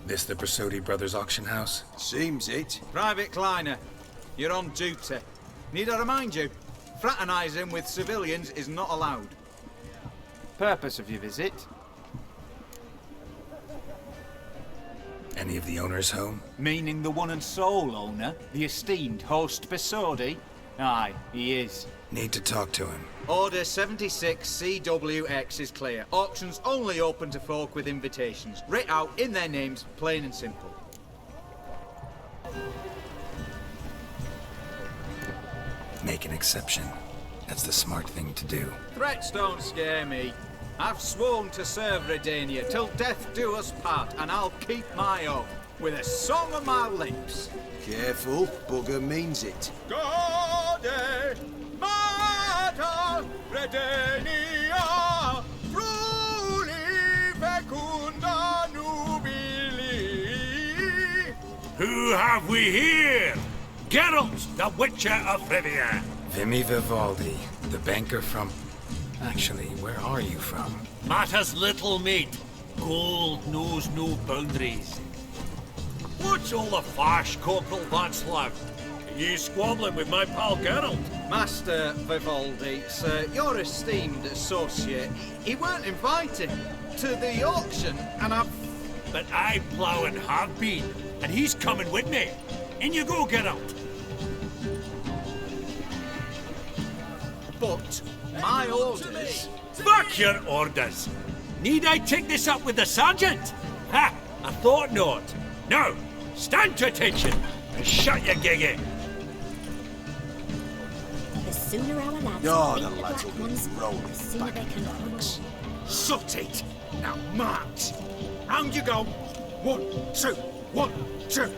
This the Brasodi Brothers auction house? Seems it. Private Kleiner, you're on duty. Need I remind you, fraternising with civilians is not allowed. Purpose of your visit? Any of the owners home? Meaning the one and sole owner, the esteemed host Brasodi? Aye, he is. Need to talk to him. Order 76 CWX is clear. Auctions only open to folk with invitations. Writ out in their names, plain and simple. Make an exception. That's the smart thing to do. Threats don't scare me. I've sworn to serve Redania till death do us part, and I'll keep my oath with a song on my lips. Careful, bugger means it. Gode, Mater, Redania, truly fecunda nubili. Who have we here? Geralt, the Witcher of Rivia. Vimy Vivaldi, the banker from... Actually, where are you from? Matters little, mate. Gold knows no boundaries. What's all the fash, Corporal Václav? Are you squabbling with my pal Geralt? Master Vivaldi, sir, your esteemed associate, he weren't invited to the auction, and I've... But I plough and have been, and he's coming with me. In you go, Geralt. But my orders... Fuck your orders! Need I take this up with the sergeant? Ha! I thought not. Now, stand to attention and shut your giggy. The sooner our lads Oh, beat the the lads black will be ones, rolling the sooner they can hunt. Sut it! Now march! Round you go! 1, 2, 1, 2!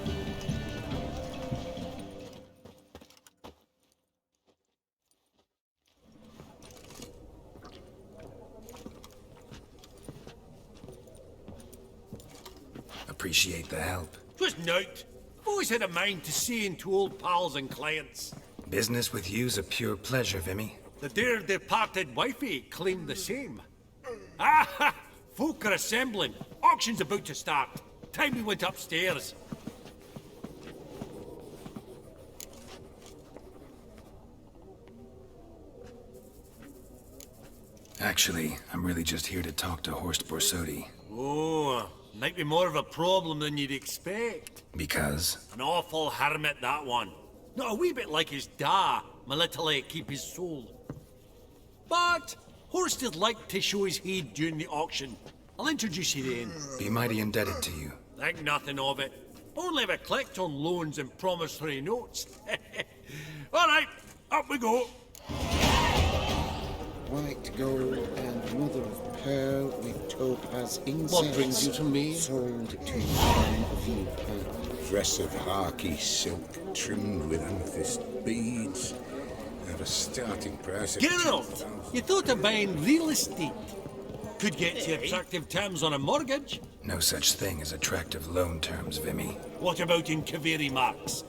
Appreciate the help. 'Twas nowt. Always had a mind to see into old pals and clients. Business with you's a pure pleasure, Vimy. The dear departed wifey claimed the same. Ah! Folk are assembling. Auction's about to start. Time we went upstairs. Actually, I'm really just here to talk to Horst Borsodi. Oh, might be more of a problem than you'd expect. Because? An awful hermit, that one. Not a wee bit like his da, my little keep his soul. But Horst would like to show his heed during the auction. I'll introduce you then. Be mighty indebted to you. Think nothing of it. Only if I collect on loans and promissory notes. All right, up we go. White gold and mother of pearl with topaz incense. What brings you to me? Sold to John Vipa. Dress of harky silk trimmed with amethyst beads. Have a starting price of Geralt, you thought of buying real estate. Could get you attractive terms on a mortgage. No such thing as attractive loan terms, Vimy. What about in Kaveri marks?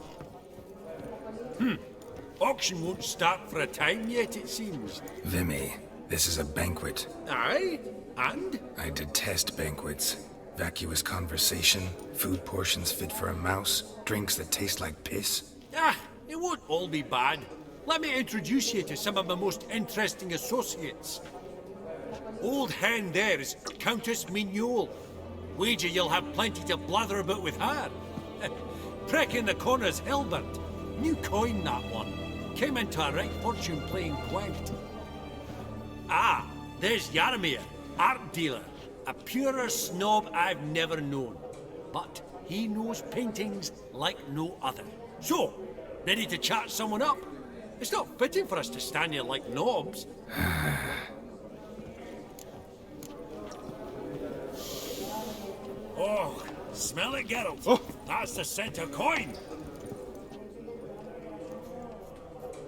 Auction won't start for a time yet, it seems. Vimy, this is a banquet. Aye? And? I detest banquets. Vacuous conversation, food portions fit for a mouse, drinks that taste like piss. Ah, it won't all be bad. Let me introduce you to some of my most interesting associates. Old hen there is Countess Mignol. Wager you'll have plenty to blather about with her. Prick in the corner's Hilbert. New coin, that one. Came into a right fortune playing quite. Ah, there's Yaromir, art dealer. A purer snob I've never known. But he knows paintings like no other. So, ready to chat someone up? It's not fitting for us to stand here like knobs. Oh, smell it, Geralt. Oh. That's the scent of coin.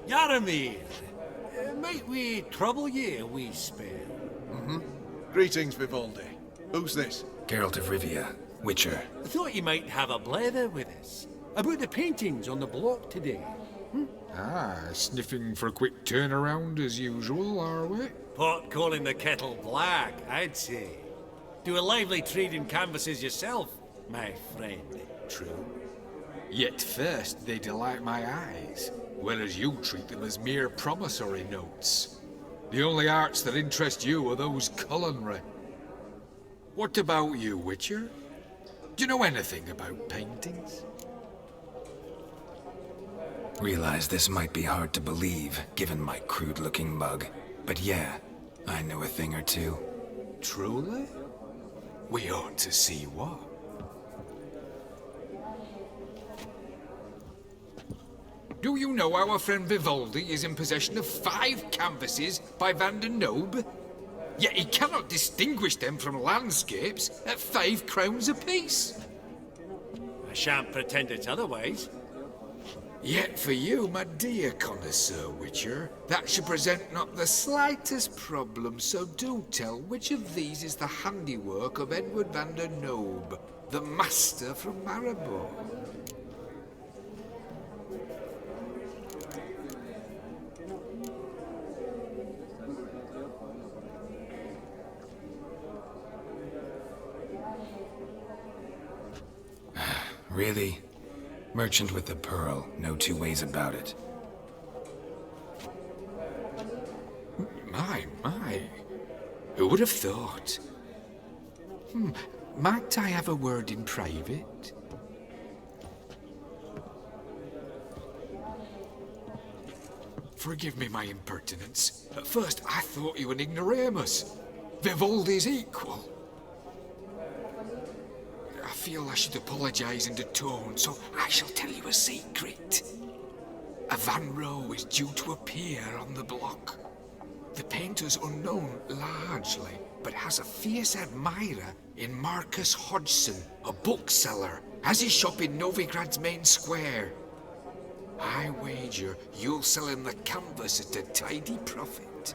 Yaromir, might we trouble ye a wee spell? Greetings, Vivaldi. Who's this? Geralt of Rivia. Witcher. I thought you might have a blether with us. About the paintings on the block today. Ah, sniffing for a quick turnaround as usual, are we? Pot calling the kettle black, I'd say. Do a lively trade in canvases yourself, my friend. True. Yet first they delight my eyes, whereas you treat them as mere promissory notes. The only arts that interest you are those culinary. What about you, Witcher? Do you know anything about paintings? Realize this might be hard to believe, given my crude-looking mug. But yeah, I know a thing or two. Truly? We ought to see what. Do you know our friend Vivaldi is in possession of 5 canvases by Van der Nobe? Yet he cannot distinguish them from landscapes at 5 crowns apiece. I shan't pretend it's otherwise. Yet for you, my dear connoisseur Witcher, that should present not the slightest problem, so do tell which of these is the handiwork of Edward van der Nobe, the master from Maribor. Really? Merchant with the pearl, no two ways about it. My. Who would have thought? Might I have a word in private? Forgive me my impertinence. At first I thought you an ignoramus. Vivaldi's equal. I feel I should apologize in the tone, so I shall tell you a secret. A Van Row is due to appear on the block. The painter's unknown largely, but has a fierce admirer in Marcus Hodgson, a bookseller, has his shop in Novigrad's main square. I wager you'll sell him the canvas at a tidy profit.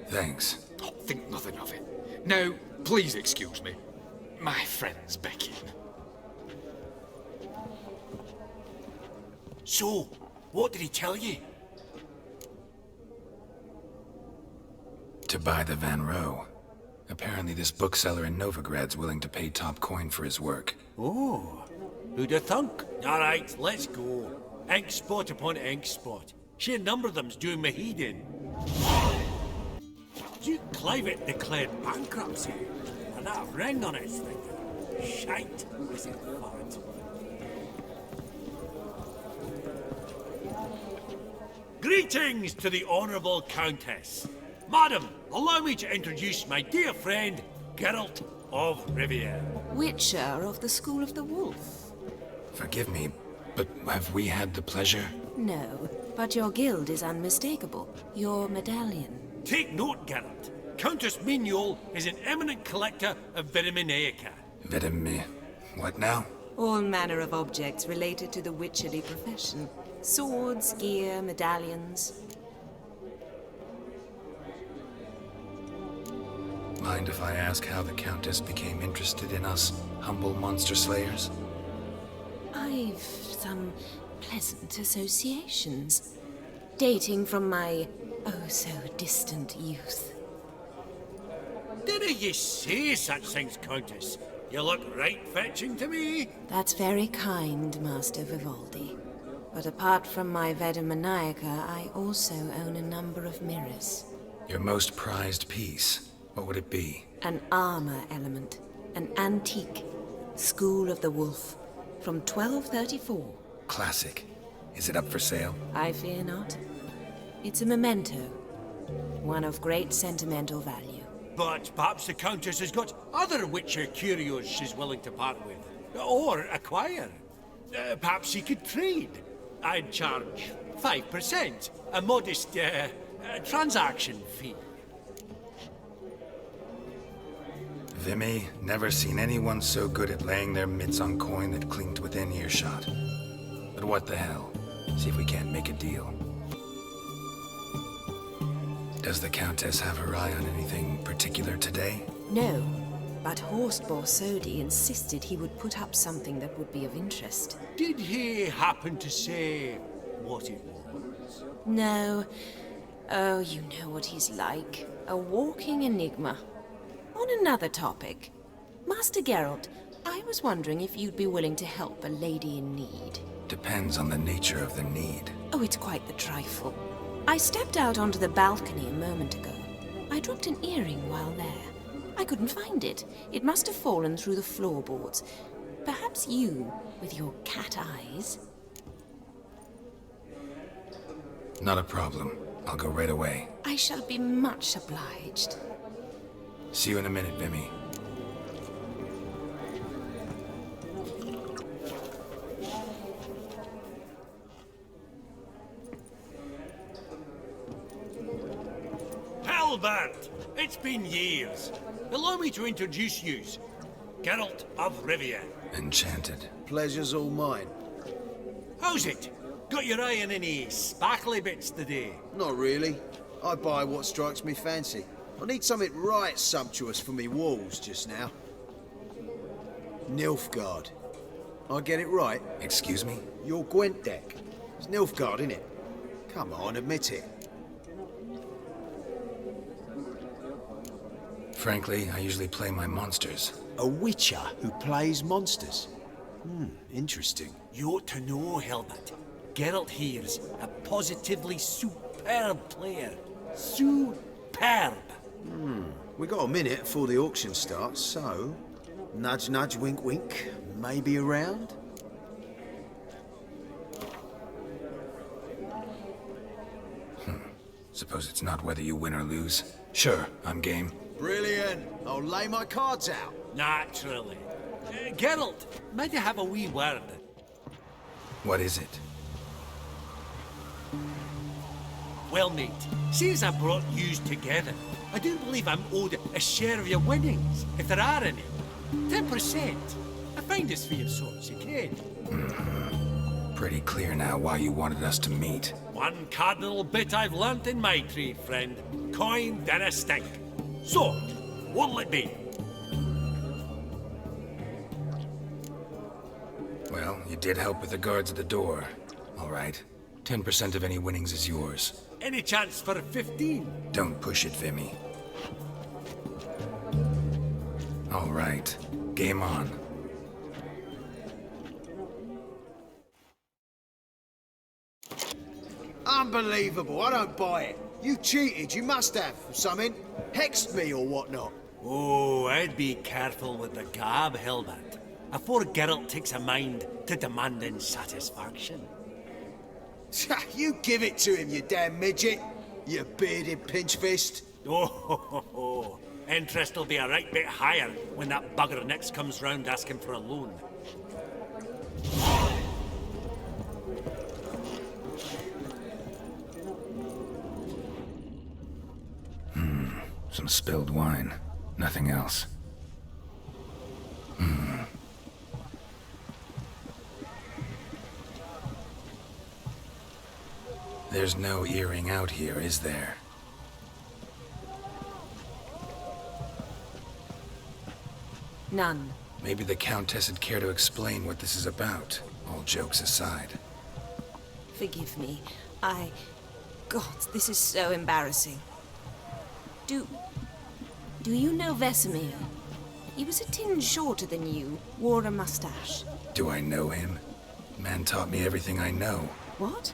Thanks. Oh, think nothing of it. Now, please excuse me. My friend's beckon. So, what did he tell you? To buy the Van Row. Apparently this bookseller in Novigrad's willing to pay top coin for his work. Oh, who'd have thunk? All right, let's go. Ink spot upon ink spot. Sheer number of them's doing me heed in. Duke Clivet declared bankruptcy, and that ring on his finger. Shite, is it fat? Greetings to the Honourable Countess. Madam, allow me to introduce my dear friend, Geralt of Riviera. Witcher of the School of the Wolf. Forgive me, but have we had the pleasure? No, but your guild is unmistakable. Your medallion. Take note, Geralt. Countess Mignol is an eminent collector of Vitaminaica. What now? All manner of objects related to the witcherly profession. Swords, gear, medallions. Mind if I ask how the Countess became interested in us, humble monster slayers? I've some pleasant associations, dating from my oh-so-distant youth. Didn't you say such things, Countess? You look right fetching to me. That's very kind, Master Vivaldi. But apart from my Vitaminaica, I also own a number of mirrors. Your most prized piece, what would it be? An armor element. An antique. School of the Wolf. From 1234. Classic. Is it up for sale? I fear not. It's a memento. One of great sentimental value. But perhaps the Countess has got other Witcher curios she's willing to part with. Or acquire. Perhaps she could trade. I'd charge 5%. A modest, transaction fee. Vimy, never seen anyone so good at laying their mitts on coin that clinked within earshot. But what the hell? See if we can't make a deal. Does the Countess have her eye on anything particular today? No, But Horst Borsodi insisted he would put up something that would be of interest. Did he happen to say what it was? No. Oh, you know what he's like. A walking enigma. On another topic, Master Geralt, I was wondering if you'd be willing to help a lady in need. Depends on the nature of the need. Oh, it's quite the trifle. I stepped out onto the balcony a moment ago. I dropped an earring while there. I couldn't find it. It must have fallen through the floorboards. Perhaps you, with your cat eyes... Not a problem. I'll go right away. I shall be much obliged. See you in a minute, Vimy. Halbert! It's been years. Allow me to introduce yous. Geralt of Rivia. Enchanted. Pleasure's all mine. How's it? Got your eye on any sparkly bits today? Not really. I buy what strikes me fancy. I need something right sumptuous for me walls just now. Nilfgaard. I get it right? Excuse me? Your Gwent deck. It's Nilfgaard, innit? Come on, admit it. Frankly, I usually play my monsters. A witcher who plays monsters? Interesting. You ought to know, Helmut. Geralt here's a positively superb player. Superb! We got a minute before the auction starts, so... Nudge, nudge, wink, wink. Maybe around? Suppose it's not whether you win or lose. Sure, I'm game. Brilliant. I'll lay my cards out. Naturally. Geralt, might I have a wee word? What is it? Well, mate, since I brought yous together, I do believe I'm owed a share of your winnings, if there are any. 10%. A finder's fee of sorts, you can. Pretty clear now why you wanted us to meet. One cardinal bit I've learnt in my trade, friend. Coin dinna stink. So, what'll it be? Well, you did help with the guards at the door. All right. 10% of any winnings is yours. Any chance for a 15? Don't push it, Vimy. All right. Game on. Unbelievable. I don't buy it. You cheated. You must have. Something. Hexed me or whatnot. Oh, I'd be careful with the gab, Hilbert. Afore Geralt takes a mind to demanding satisfaction. You give it to him, you damn midget. You bearded pinchfist. Oh, interest will be a right bit higher when that bugger next comes round asking for a loan. Some spilled wine. Nothing else. There's no earring out here, is there? None. Maybe the Countess would care to explain what this is about, all jokes aside. Forgive me. God, this is so embarrassing. Do you know Vesemir? He was a tinge shorter than you, wore a mustache. Do I know him? Man taught me everything I know. What?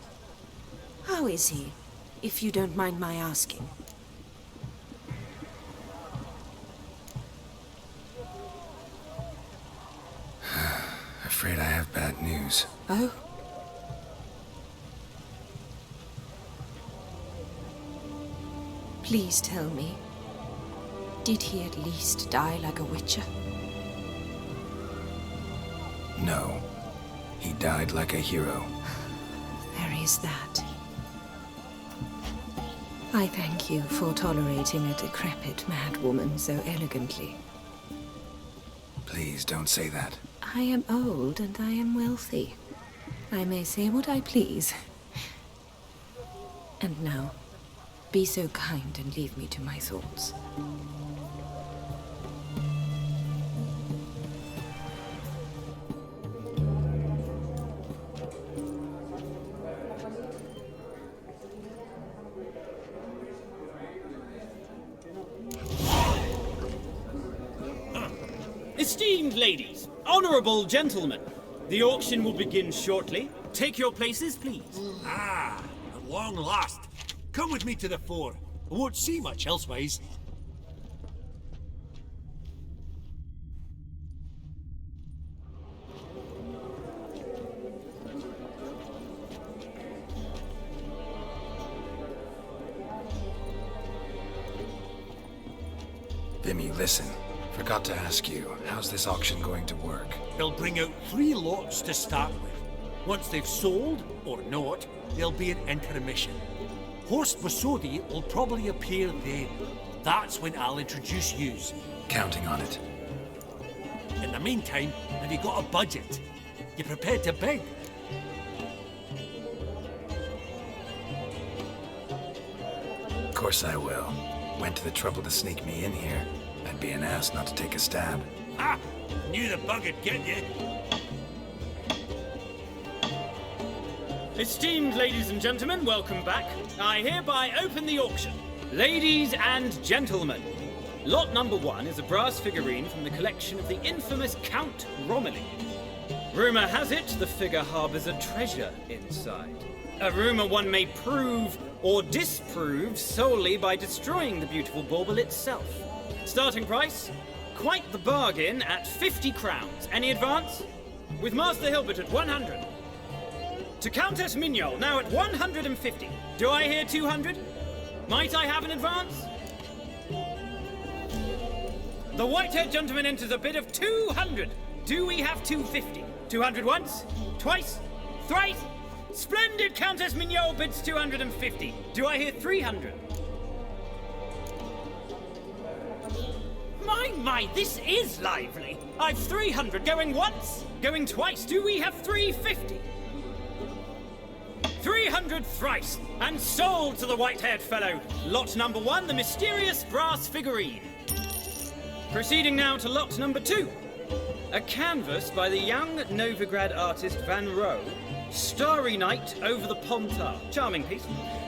How is he, if you don't mind my asking? Afraid I have bad news. Oh? Please tell me, did he at least die like a witcher? No. He died like a hero. There is that. I thank you for tolerating a decrepit madwoman so elegantly. Please don't say that. I am old and I am wealthy. I may say what I please. And now, be so kind and leave me to my thoughts. Esteemed ladies, honourable gentlemen, the auction will begin shortly. Take your places, please. Ah, at long last. Come with me to the fore. I won't see much elsewise. Vimy, listen. Forgot to ask you, how's this auction going to work? They'll bring out 3 lots to start with. Once they've sold, or not, there'll be an intermission. Horst Bosodi will probably appear then. That's when I'll introduce yous. Counting on it. In the meantime, have you got a budget? You prepared to bid? Of course I will. Went to the trouble to sneak me in here. I'd be an ass not to take a stab. Ah! Knew the bug would get you. Esteemed ladies and gentlemen, welcome back. I hereby open the auction. Ladies and gentlemen, lot number 1 is a brass figurine from the collection of the infamous Count Romilly. Rumour has it the figure harbours a treasure inside. A rumour one may prove or disprove solely by destroying the beautiful bauble itself. Starting price? Quite the bargain at 50 crowns. Any advance? With Master Hilbert at 100. To Countess Mignol, now at 150. Do I hear 200? Might I have an advance? The white-haired gentleman enters a bid of 200. Do we have 250? 200 once? Twice? Thrice? Splendid Countess Mignol bids 250. Do I hear 300? My, this is lively. I've 300 going once, going twice. Do we have 350? 300 thrice, and sold to the white-haired fellow. Lot number 1, the mysterious brass figurine. Proceeding now to lot number 2. A canvas by the young Novigrad artist Van Rohe, Starry Night over the Pontar. Charming piece.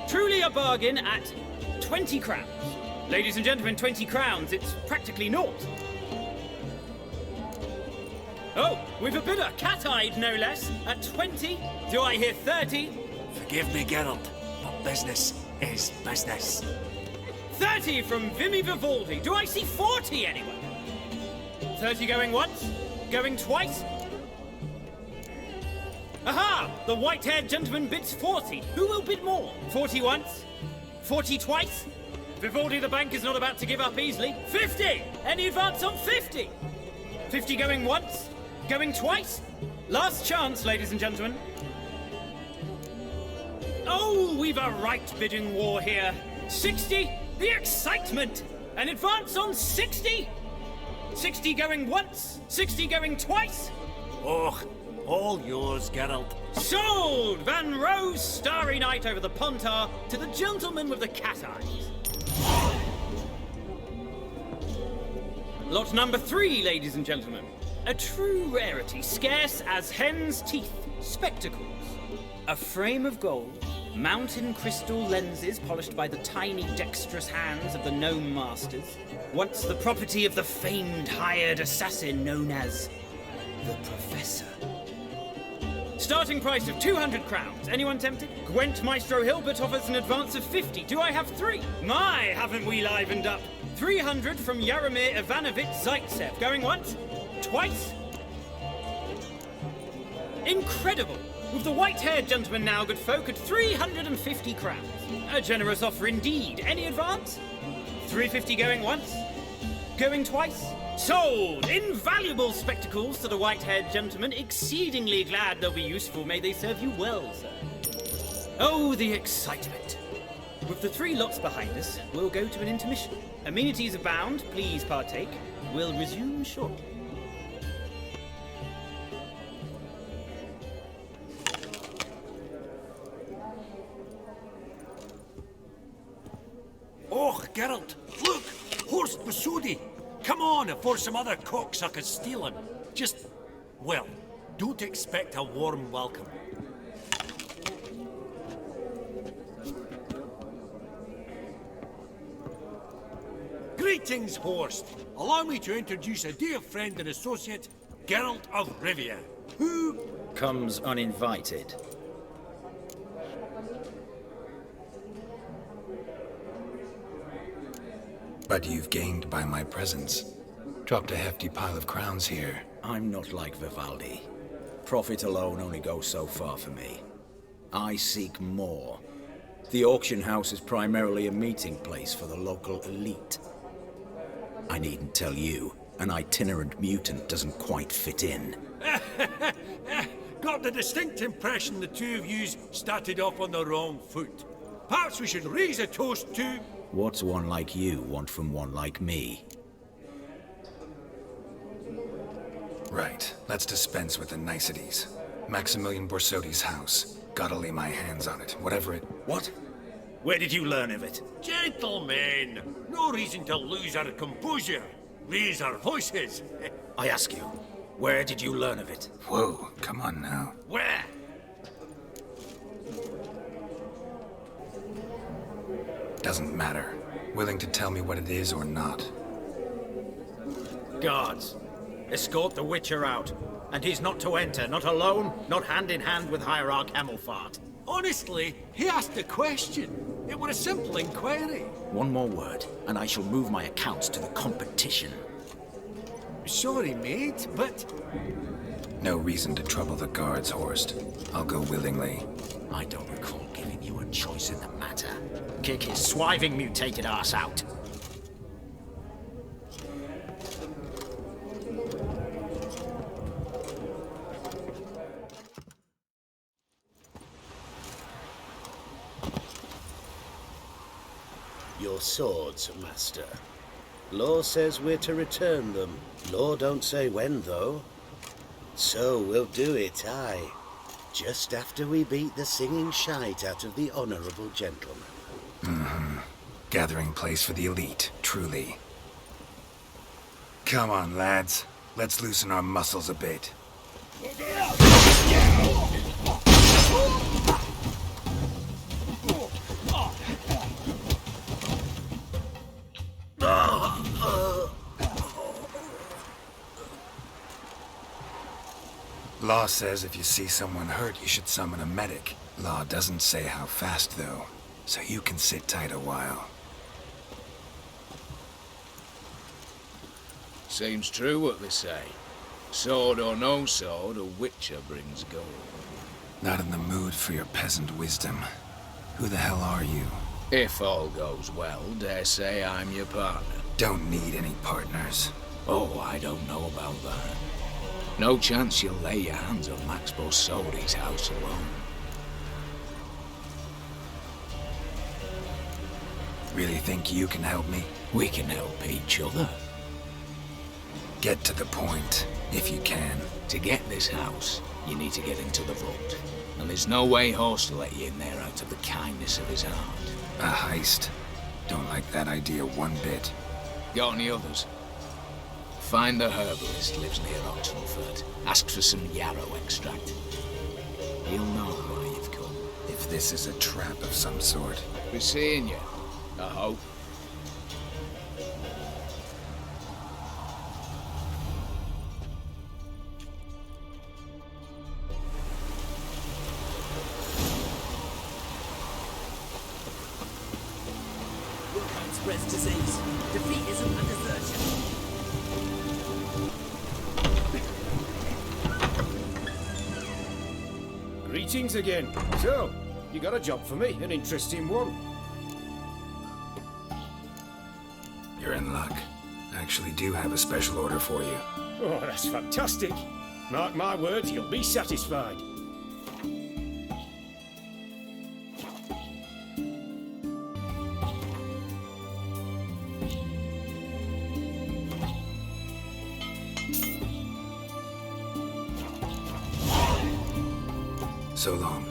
Truly a bargain at 20 crowns. Ladies and gentlemen, 20 crowns, it's practically naught. Oh, we've a bidder, cat-eyed no less, at 20. Do I hear 30? Forgive me, Geralt, but business is business. 30 from Vimy Vivaldi. Do I see 40 anywhere? 30 going once? Going twice? Aha! The white-haired gentleman bids 40. Who will bid more? 40 once? 40 twice? Vivaldi the bank is not about to give up easily. 50! Any advance on 50? 50 going once? Going twice? Last chance, ladies and gentlemen. Oh, we've a right bidding war here. 60? The excitement! An advance on 60? 60 going once? 60 going twice? Oh, all yours, Geralt. Sold! Van Rohe's Starry Night over the Pontar to the gentleman with the cat eyes. Lot number 3, ladies and gentlemen. A true rarity, scarce as hen's teeth. Spectacles. A frame of gold, mountain crystal lenses polished by the tiny dexterous hands of the gnome masters. Once the property of the famed hired assassin known as the Professor. Starting price of 200 crowns. Anyone tempted? Gwent Maestro Hilbert offers an advance of 50. Do I have 3? My, haven't we livened up? 300 from Yaromir Ivanovich Zaitsev. Going once? Twice? Incredible! With the white-haired gentleman now, good folk, at 350 crowns. A generous offer indeed. Any advance? 350 going once? Going twice? Sold! Invaluable spectacles to the white-haired gentleman. Exceedingly glad they'll be useful. May they serve you well, sir. Oh, the excitement. With the 3 lots behind us, we'll go to an intermission. Amenities abound. Please partake. We'll resume shortly. Oh, Geralt, look! Horst Bosodi! Come on before some other cocksuckers steal him. Just, well, don't expect a warm welcome. Greetings, Horst. Allow me to introduce a dear friend and associate, Geralt of Rivia, who... Comes uninvited. But you've gained by my presence. Dropped a hefty pile of crowns here. I'm not like Vivaldi. Profit alone only goes so far for me. I seek more. The auction house is primarily a meeting place for the local elite. I needn't tell you, an itinerant mutant doesn't quite fit in. Got the distinct impression the two of yous started off on the wrong foot. Perhaps we should raise a toast to... What's one like you want from one like me? Right, let's dispense with the niceties. Maximilian Borsodi's house. Gotta lay my hands on it, whatever it... What? Where did you learn of it? Gentlemen, no reason to lose our composure. Raise our voices. I ask you, where did you learn of it? Whoa, come on now. Where? Doesn't matter. Willing to tell me what it is or not. Guards, escort the Witcher out. And he's not to enter, not alone, not hand in hand with Hierarch Hemelfart. Honestly, he asked a question. It was a simple inquiry. One more word, and I shall move my accounts to the competition. Sorry, mate, but... No reason to trouble the guards, Horst. I'll go willingly. I don't recall giving you a choice in the matter. Kick his swiving mutated ass out. Your swords, master. Law says we're to return them. Law don't say when, though. So we'll do it, aye. Just after we beat the singing shite out of the honourable gentleman. Mm-hmm. Gathering place for the elite, truly. Come on, lads. Let's loosen our muscles a bit. Law says if you see someone hurt, you should summon a medic. Law doesn't say how fast, though, so you can sit tight a while. Seems true what they say. Sword or no sword, a witcher brings gold. Not in the mood for your peasant wisdom. Who the hell are you? If all goes well, dare say I'm your partner. Don't need any partners. Oh, I don't know about that. No chance you'll lay your hands on Max Borsodi's house alone. Really think you can help me? We can help each other. Get to the point, if you can. To get this house, you need to get into the vault. And there's no way Horst will let you in there out of the kindness of his heart. A heist? Don't like that idea one bit. Got any others? Find the herbalist lives near Oxenford. Ask for some yarrow extract. He'll know why you've come. If this is a trap of some sort. Be seeing you, I hope. Spreads disease. Defeatism and desertion. Greetings again. So, you got a job for me, an interesting one. You're in luck. I actually do have a special order for you. Oh, that's fantastic. Mark my words, you'll be satisfied. So long.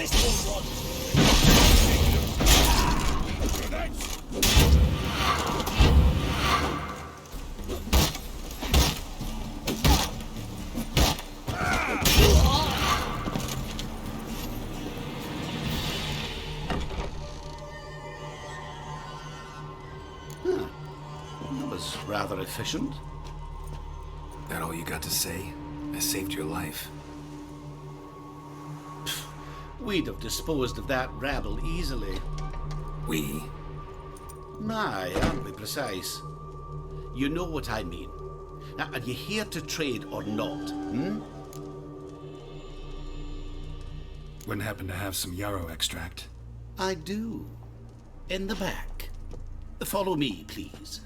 this won't run. That was rather efficient. That all you got to say? I saved your life. We'd have disposed of that rabble easily. We? Aye, aren't we precise? You know what I mean. Now, are you here to trade or not, hmm? Wouldn't happen to have some yarrow extract. I do. In the back. Follow me, please.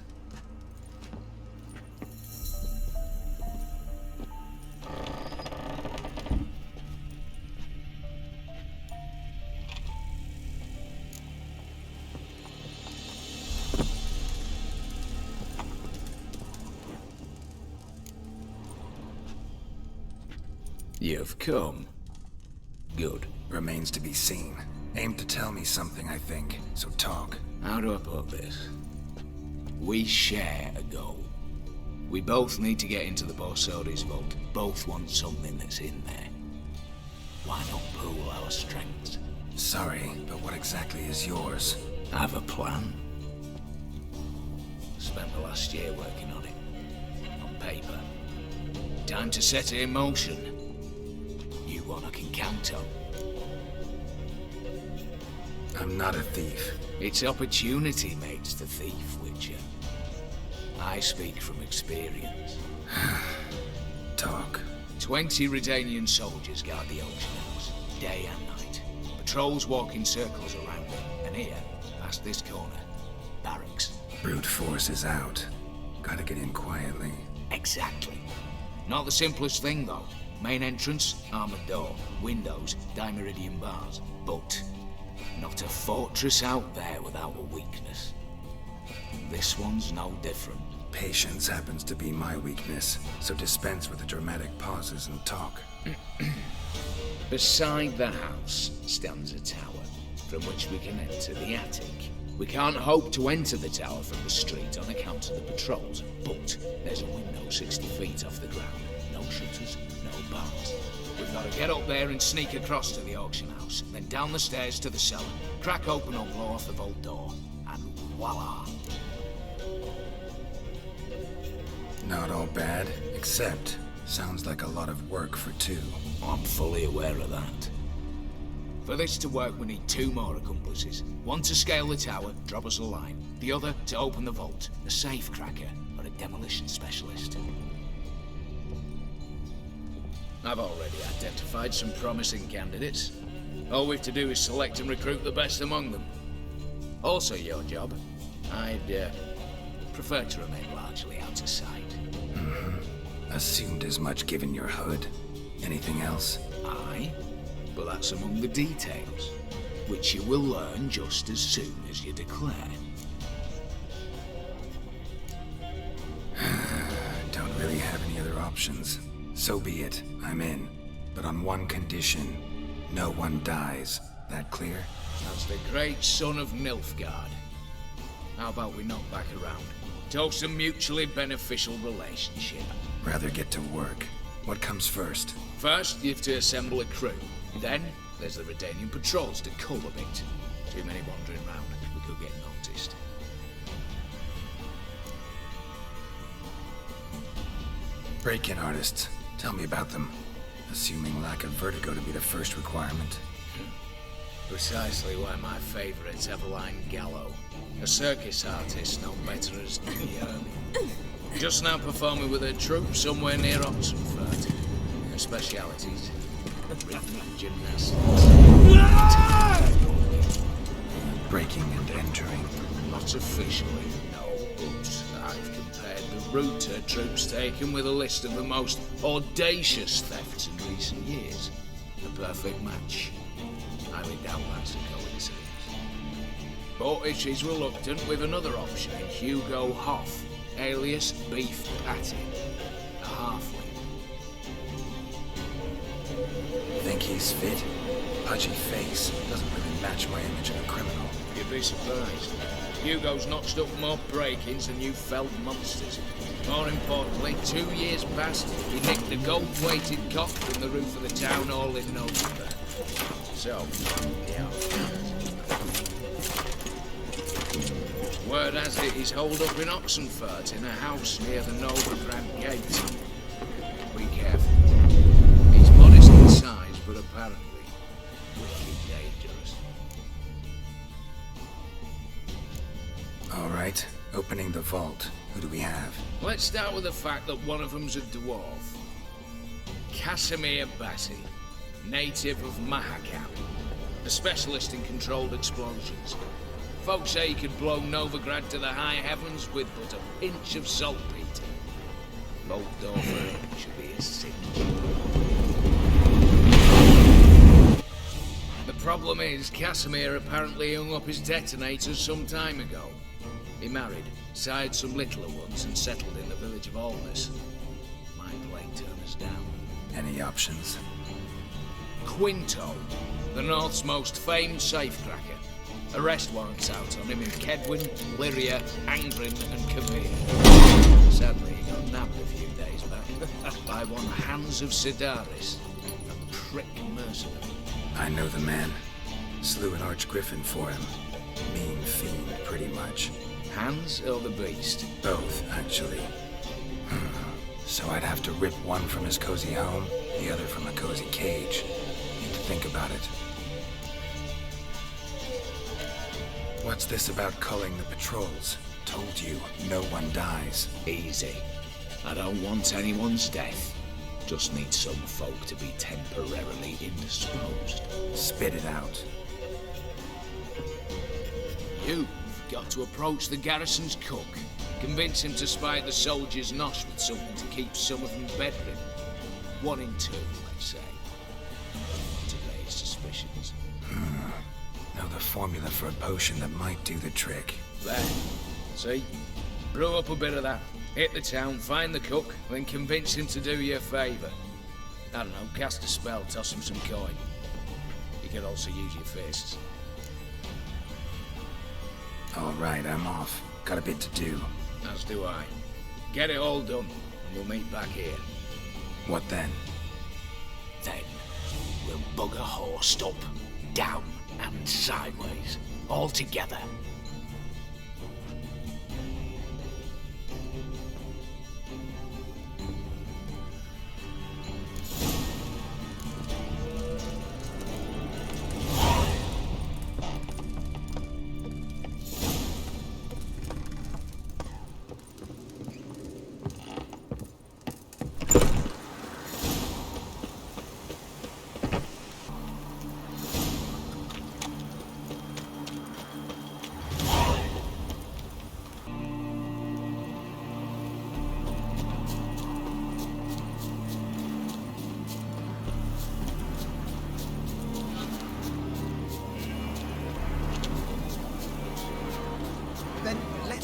You've come. Good. Remains to be seen. Aim to tell me something, I think. So talk. How do I put this? We share a goal. We both need to get into the Borsodi's vault. Both want something that's in there. Why not pool our strengths? Sorry, but what exactly is yours? I have a plan. Spent the last year working on it. On paper. Time to set it in motion. You one I can count on. I'm not a thief. It's opportunity makes the thief, Witcher. I speak from experience. Talk. 20 Redanian soldiers guard the auction house, day and night. Patrols walk in circles around it, and here, past this corner, barracks. Brute force is out. Gotta get in quietly. Exactly. Not the simplest thing, though. Main entrance, armored door, windows, dimeridian bars. But not a fortress out there without a weakness. This one's no different. Patience happens to be my weakness, so dispense with the dramatic pauses and talk. Beside the house stands a tower, from which we can enter the attic. We can't hope to enter the tower from the street on account of the patrols, but there's a window 60 feet off the ground. No shutters, no bars. We've got to get up there and sneak across to the auction house, then down the stairs to the cellar, crack open or blow off the vault door, and voila! Not all bad, except sounds like a lot of work for two. I'm fully aware of that. For this to work, we need 2 more accomplices. One to scale the tower, drop us a line. The other to open the vault, a safe cracker or a demolition specialist. I've already identified some promising candidates. All we've to do is select and recruit the best among them. Also your job. I'd prefer to remain largely out of sight. Assumed as much given your hood. Anything else? Aye, but that's among the details, which you will learn just as soon as you declare. Don't really have any other options. So be it, I'm in. But on one condition. No one dies. That clear? As the great son of Nilfgaard. How about we knock back around? Toast a mutually beneficial relationship. Rather get to work. What comes first? First, you have to assemble a crew. Then, there's the Redanian patrols to cull a bit. Too many wandering round. We could get noticed. Break-in artists. Tell me about them. Assuming lack of vertigo to be the first requirement. Precisely why my favourite's Eveline Gallo. A circus artist known better as Guillermo. Just now performing with her troupe somewhere near Oxenford. Her specialities, rhythmic gymnastics. Breaking and entering. Not officially, no, but I've compared the route her troope's taken with a list of the most audacious thefts in recent years. A perfect match. Highly doubt that's a coincidence. But if she's reluctant, with another option in Hugo Hoff, alias Beef Patty, a halfling. Think he's fit? Pudgy face doesn't really match my image of a criminal. You'd be surprised. Hugo's notched up more break-ins than you felled monsters. More importantly, 2 years past, he nicked a gold-plated cock from the roof of the town hall in November. So, yeah. Word has it he's holed up in Oxenfurt in a house near the Novigrad Gate. Be careful. He's modest in size, but apparently wicked dangerous. All right, opening the vault. Who do we have? Let's start with the fact that one of them's a dwarf. Casimir Batty, native of Mahakam, a specialist in controlled explosions. Folks say he could blow Novigrad to the high heavens with but a pinch of saltpeter. Bolt door for him should be a cinch. The problem is, Casimir apparently hung up his detonators some time ago. He married, sired some littler ones, and settled in the village of Alness. My plane turned us down. Any options? Quinto, the North's most famed safecracker. Arrest warrants out on him in Kedwin, Lyria, Angrin, and Kabir. Sadly, he got nabbed a few days back by one Hans of Sidaris, a prick mercenary. I know the man. Slew an archgriffin for him. Mean fiend, pretty much. Hans or the beast? Both, actually. So I'd have to rip one from his cozy home, the other from a cozy cage. Need to think about it. What's this about culling the patrols? Told you, no one dies. Easy. I don't want anyone's death. Just need some folk to be temporarily indisposed. Spit it out. You've got to approach the garrison's cook. Convince him to spy the soldiers' nosh with something to keep some of them bedridden. 1 in 2, let's say. To raise suspicions. Know the formula for a potion that might do the trick. There. See? Brew up a bit of that. Hit the town, find the cook, then convince him to do you a favour. I don't know, cast a spell, toss him some coin. You could also use your fists. All right, I'm off. Got a bit to do. As do I. Get it all done, and we'll meet back here. What then? Then, we'll bugger horsed up, down and sideways, all together.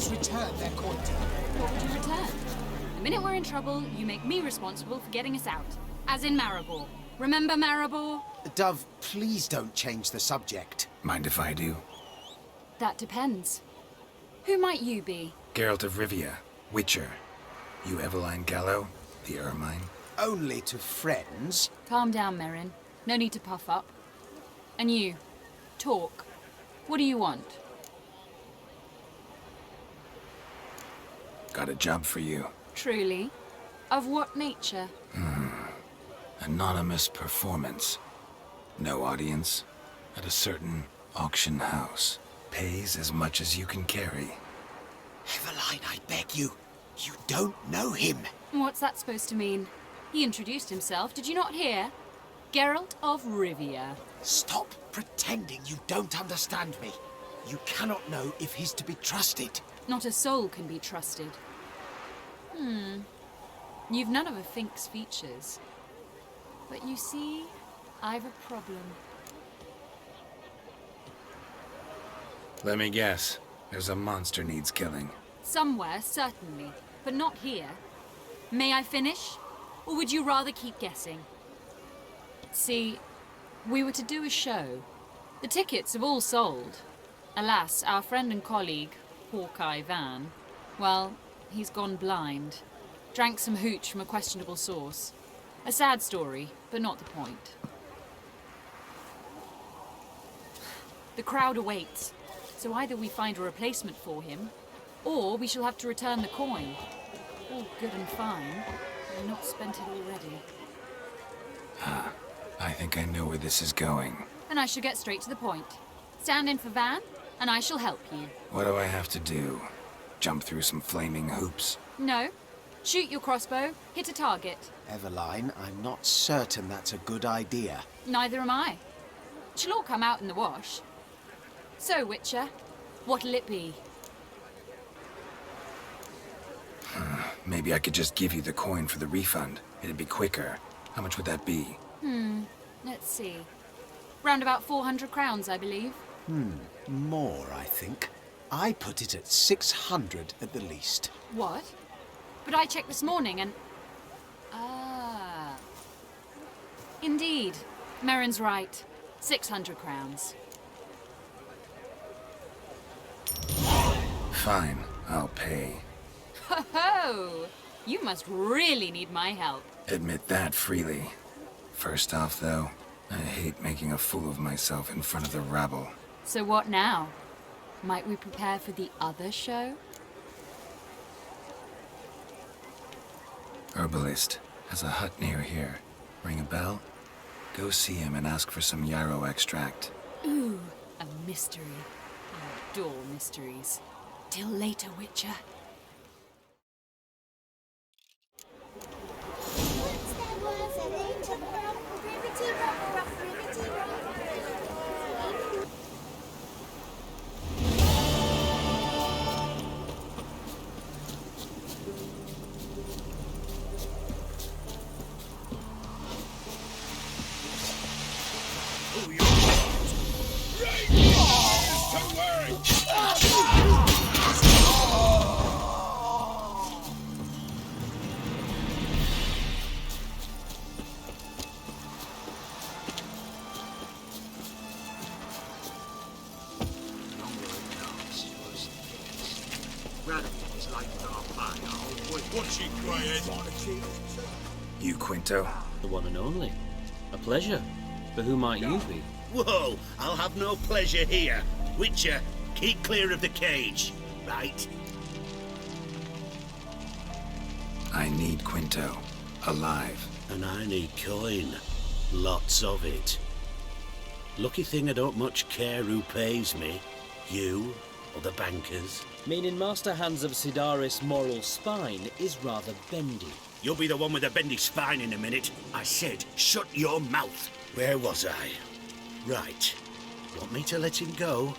Return their coin to them. What would you return? The minute we're in trouble, you make me responsible for getting us out. As in Maribor. Remember Maribor? Dove, please don't change the subject. Mind if I do? That depends. Who might you be? Geralt of Rivia, Witcher. You Eveline Gallo, the Ermine. Only to friends. Calm down, Merrin. No need to puff up. And you, talk. What do you want? Got a job for you. Truly? Of what nature? Anonymous performance. No audience. At a certain auction house. Pays as much as you can carry. Eveline, I beg you. You don't know him. What's that supposed to mean? He introduced himself, did you not hear? Geralt of Rivia. Stop pretending you don't understand me. You cannot know if he's to be trusted. Not a soul can be trusted. You've none of a Fink's features. But you see, I've a problem. Let me guess. There's a monster needs killing. Somewhere, certainly. But not here. May I finish? Or would you rather keep guessing? See, we were to do a show. The tickets have all sold. Alas, our friend and colleague, Hawkeye Van, well, he's gone blind. Drank some hooch from a questionable source. A sad story, but not the point. The crowd awaits, so either we find a replacement for him, or we shall have to return the coin. All good and fine, but I've not spent it already. I think I know where this is going. And I shall get straight to the point. Stand in for Van, and I shall help you. What do I have to do? Jump through some flaming hoops? No. Shoot your crossbow, hit a target. Eveline, I'm not certain that's a good idea. Neither am I. It shall all come out in the wash. So, Witcher, what'll it be? Maybe I could just give you the coin for the refund. It'd be quicker. How much would that be? Let's see. Round about 400 crowns, I believe. More, I think. I put it at 600 at the least. What? But I checked this morning and... Ah. Indeed. Merrin's right. 600 crowns. Fine, I'll pay. Ho ho! You must really need my help. Admit that freely. First off, though, I hate making a fool of myself in front of the rabble. So what now? Might we prepare for the other show? Herbalist has a hut near here. Ring a bell? Go see him and ask for some yarrow extract. Ooh, a mystery. I adore mysteries. Till later, Witcher. You Quinto? The one and only. A pleasure. But who might you be? Whoa, I'll have no pleasure here. Witcher, keep clear of the cage, right? I need Quinto. Alive. And I need coin. Lots of it. Lucky thing I don't much care who pays me. You or the bankers. Meaning Master Hans of Sidaris' moral spine is rather bendy. You'll be the one with the bendy spine in a minute. I said, shut your mouth. Where was I? Right. Want me to let him go?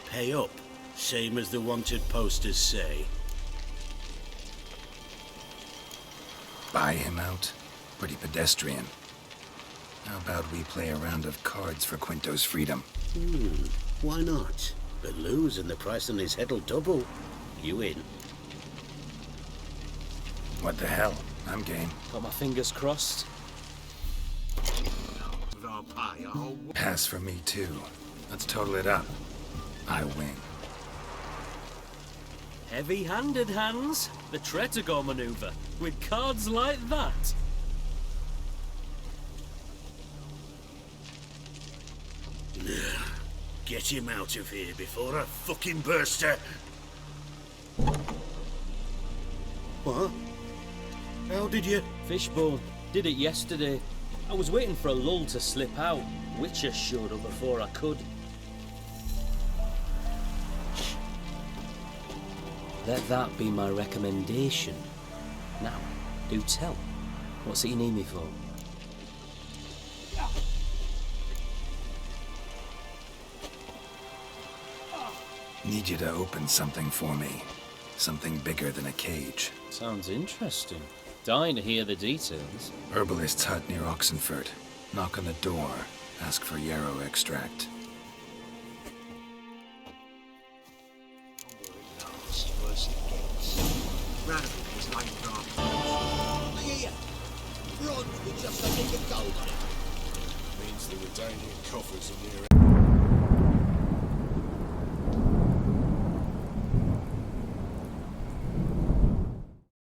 Pay up. Same as the wanted posters say. Buy him out? Pretty pedestrian. How about we play a round of cards for Quinto's freedom? Why not? But lose and the price on his head'll double. You in? What the hell? I'm game. Got my fingers crossed. Pass for me too. Let's total it up. I win. Heavy-handed, Hans. The Tretogor maneuver. With cards like that. Get him out of here before I fucking burst her. What? How did you? Fishbone. Did it yesterday. I was waiting for a lull to slip out. Witcher showed up before I could. Let that be my recommendation. Now, do tell. What's it you need me for? Need you to open something for me. Something bigger than a cage. Sounds interesting. Dying to hear the details. Herbalist's hut near Oxenford. Knock on the door. Ask for yarrow extract. Means the Redanian coffers are near.